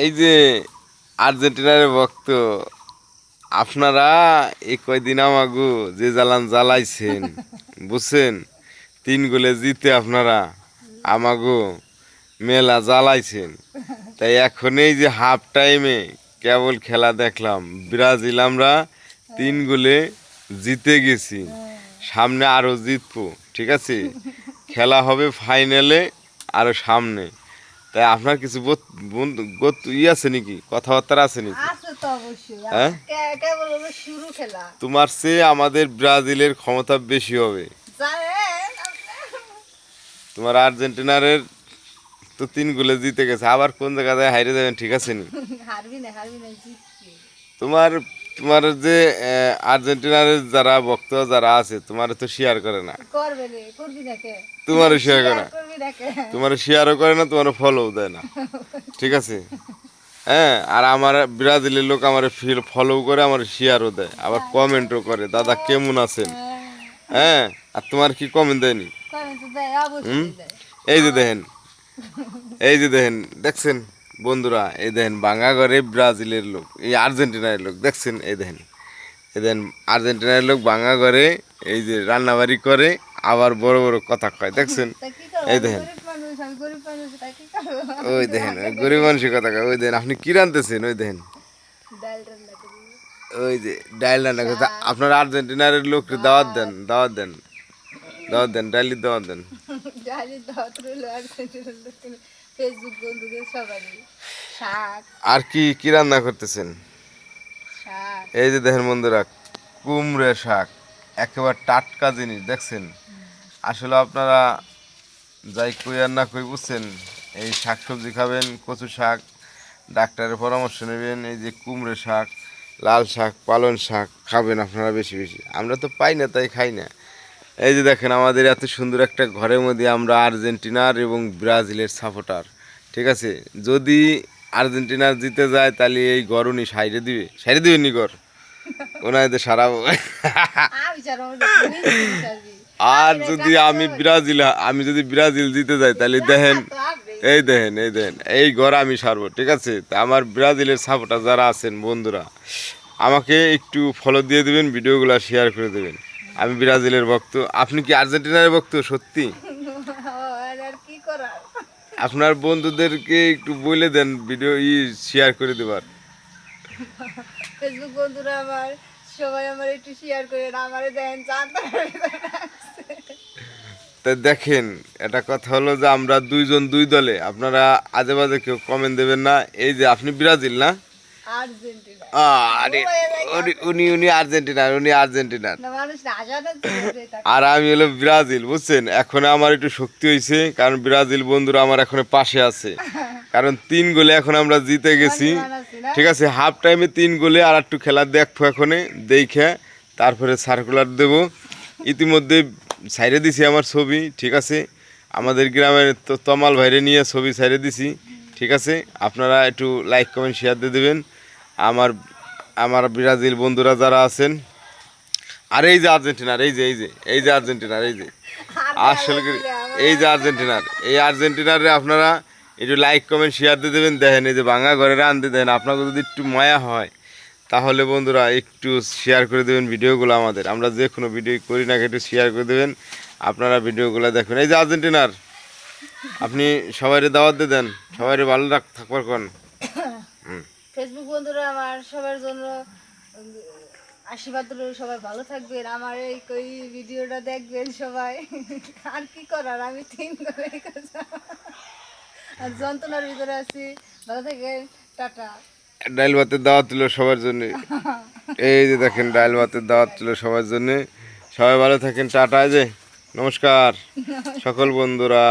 এই যে আর্জেন্টিনার ভক্ত আপনারা এই কয়দিন আমাগো যে জ্বালান জ্বালাইছেন বুঝছেন 3 গোলে জিতে আপনারা আমাগো মেলা জ্বালাইছেন। তাই এখন এই যে হাফ টাইমে কেবল খেলা দেখলাম ব্রাজিল আমরা 3 গোলে জিতে গেছি, সামনে আরো জিতবো। ঠিক আছে, খেলা হবে ফাইনালে আরো সামনে। তাই আপনার কিছু আছে নাকি, কথাবার্তা আছে নাকি? আছে তো অবশ্যই। হ্যাঁ, কেবল হলো শুরু খেলা। তোমার চেয়ে আমাদের ব্রাজিলের ক্ষমতা বেশি হবে। জানেন তোমার আর্জেন্টিনারের তো 3 গোলে জিতে গেছে, আবার কোন জায়গায় হাইরে যাবেন, ঠিক আছে নি? হারবি না জিতছি। তোমার তোমার যে আর্জেন্টিনারের যারা ভক্ত যারা আছে তোমার তো শেয়ার করে না, করবে রে, করবি না কে? তোমারও শেয়ার করে না, করবি না কে? তোমার শেয়ারও করে না, তোমার ফলো দেয় না। ঠিক আছে, হ্যাঁ। আর আমার ব্রাজিলের লোক আমার ফলো করে, আমার শেয়ারও দেয়, আবার কমেন্টও করে দাদা কেমন আছেন। হ্যাঁ, আর তোমার কি কমেন্ট দেয়নি? কমেন্ট তো দেয়, হুম, অবশ্যই দেয়। এই যে দেখেন, এই যে দেখেন, দেখছেন বন্ধুরা, এই দেখেন ভাঙা ঘরে ব্রাজিলের লোক, এই আর্জেন্টিনার লোক দেখছেন, এই দেখেন, এই দেখেন আর্জেন্টিনার লোক ভাঙা ঘরে এই যে রান্নাবাড়ি করে, আবার বড় বড় কথা কয়, দেখছেন? তা কি করবো? এই আমি দেখেন, গরিব মানুষ, আমি গরিব মানুষ, তাই কি করবো? ওই দেখেন ওই গরিব মানুষের কথা কয়, ওই দেখেন আপনি কি রানতেছেন, ওই দেখেন ডাল রান্না করি, ওই যে ডাইল রান্না করতে। আপনার আর্জেন্টিনার লোককে দাওয়াত দেন, দাওয়াত দেন, দাওয়াত দেন, ডাইলি দাওয়াত দেন। ডালি দাওয়াত রইলো, আর ফেসবুক বন্ধুদের সবারই। শাক, আর কি কি রান্না করতেছেন? শাক। এই যে দেখেন বন্ধুরা, কুমড়ে শাক, একেবারে টাটকা জিনিস, দেখছেন? আসলে আপনারা যাই কই আর না কই বুঝছেন, এই শাক সবজি খাবেন, কচু শাক, ডাক্তারের পরামর্শ নেবেন, এই যে কুমড়ে শাক, লাল শাক, পালং শাক খাবেন আপনারা বেশি বেশি। আমরা তো পাই না, তাই খাই না। এই যে দেখেন আমাদের এত সুন্দর একটা ঘরের মধ্যে আমরা আর্জেন্টিনার এবং ব্রাজিলের সাপোর্টার। ঠিক আছে, যদি আর্জেন্টিনার জিতে যায় তাহলে এই ঘর উনি সাইডে দিবে নি ঘর, ওনাদের সারাবো। আমি ছাড়া আমার দেখবি, তুমি ছাড়বি। আর যদি আমি যদি ব্রাজিল জিতে যাই তাহলে দেখেন, এই দেখেন, এই দেখেন, এই ঘর আমি সারবো। ঠিক আছে, তা আমার ব্রাজিলের সাপোর্টার যারা আছেন বন্ধুরা, আমাকে একটু ফলো দিয়ে দেবেন, ভিডিওগুলো শেয়ার করে দেবেন। আমি ব্রাজিলের ভক্ত, আপনি কি আর্জেন্টিনার ভক্ত সত্যি? আর কি করার? আপনার বন্ধুদেরকে একটু বলে দেন ভিডিও শেয়ার করে দেবার। ফেসবুক বন্ধুরা আমার, সবাই আমার একটু শেয়ার করে না, আমারে দেন জানতে। তা দেখেন, এটা কথা হলো যে আমরা দুইজন দুই দলে, আপনারা আজে বাজে কেউ কমেন্ট দেবেন না। এই যে আপনি ব্রাজিল না? আর্জেন্টিনা। আরে উনি আর্জেন্টিনার না মানুষ না আজাদ আর আমি হলো ব্রাজিল, বুঝছেন? এখন আমার একটু শক্তি হয়েছে, কারণ ব্রাজিল বন্ধুরা আমার এখন পাশে আছে, কারণ 3 গোলে এখন আমরা জিতে গেছি। ঠিক আছে, হাফ টাইমে 3 গোলে, আর একটু খেলা দেখবো এখনে, দেখে তারপরে সার্কুলার দেব। ইতিমধ্যে ছাইড়ে দিছি আমার ছবি। ঠিক আছে, আমাদের গ্রামের তো তমাল ভাইরে নিয়ে ছবি ছাইড়ে দিছি। ঠিক আছে, আপনারা একটু লাইক কমেন্ট শেয়ার দিয়ে দেবেন আমার আমার ব্রাজিল বন্ধুরা যারা আছেন। আর এই যে আর্জেন্টিনার, এই যে আর্জেন্টিনার, আসলে এই যে আর্জেন্টিনারে আপনারা একটু লাইক কমেন্ট শেয়ার দিয়ে দেবেন। দেখেন এই যে ভাঙা ঘরে রান্ধতে দেন, আপনাকে যদি একটু মায়া হয় তাহলে বন্ধুরা একটু শেয়ার করে দেবেন ভিডিওগুলো আমাদের। আমরা যে কোনো ভিডিও করি না, একটু শেয়ার করে দেবেন, আপনারা ভিডিওগুলো দেখবেন। এই যে আর্জেন্টিনার, আপনি সবাইরে দাওয়াত দিয়ে দেন, সবাইরে ভালো থাকবার কোন। ফেসবুক বন্ধুরা আমার, সবার জন্য আশীর্বাদ রইল, সবাই ভালো থাকবেন, আমার এই কই ভিডিওটা দেখবেন সবাই। আর কি করার, আমি 3 গোলে আর যন্ত্রণার ভিতরে আছি। ভালো থাকেন, টাটা। ডাইল ভাতের দাওয়াত ছিল সবার জন্য। এই যে দেখেন ডাইল ভাতের দাওয়াত ছিল সবার জন্য। সবাই ভালো থাকেন, টাটা। যে নমস্কার সকল বন্ধুরা।